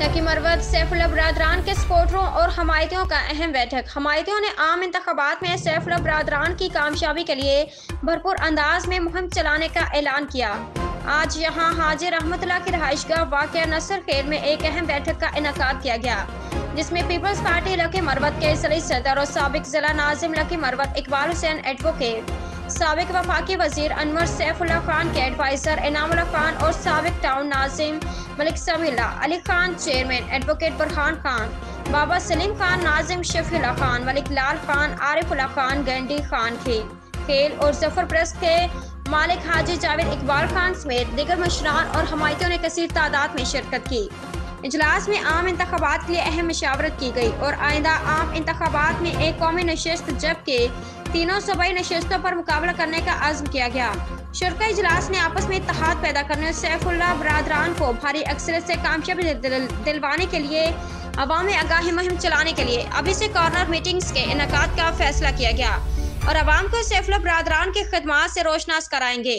Lucky Marwat Saifullah बरादरान के सपोर्टरों और हमायतियों का अहम बैठक। हमायतियों ने आम इंतखाबात में सैफुल्लाह बरादरान की कामयाबी के लिए भरपूर अंदाज में मुहिम चलाने का ऐलान किया। आज यहाँ हाजी रहमतुल्लाह की रहायशगाह वाक़िया नसर खेल में एक अहम बैठक का इनेकाद किया गया, जिसमें पीपल्स पार्टी लकी मरवत के सली सदर और साबिक जिला नाजिम लकी मरवत इकबाल हुसैन एडवोकेट, साबिक वफाकी वजीर अनवर सैफुल्लाह खान के एडवाइजर इनामुल्लाह खान और साबिक टाउन नाजिम मलिक समीउल्लाह, अली खान चेयरमैन, एडवोकेट बुरहान खान, बाबा सलीम खान, नाजिम शफीउल्लाह खान, मलिक लाल खान, आरिफुल्लाह खान, गंडी खान खेल और जफर प्रेस के मालिक हाजी जावेद इकबाल खान समेत दीगर मशरान और हमायतियों ने कसीर तादाद में शिरकत की। इजलास में आम इंतखाबात के लिए अहम मशावरत की गई और आइंदा आम इंतखाबात में एक कौमी नशिस्त जबकि तीनों सूबाई नशिस्तों पर मुकाबला करने का अज़्म किया गया। शुरका इजलास ने आपस में इत्तेहाद पैदा करने और सैफुल्लाह बरादरान को भारी अक्सरियत से कामयाबी दिलवाने के लिए अवाम में आगाही मुहिम चलाने के लिए अभी से कॉर्नर मीटिंग्स के इनेकाद का फैसला किया गया और अवाम को सैफुल्लाह बरादरान की खिदमात से रोशनास कराएंगे।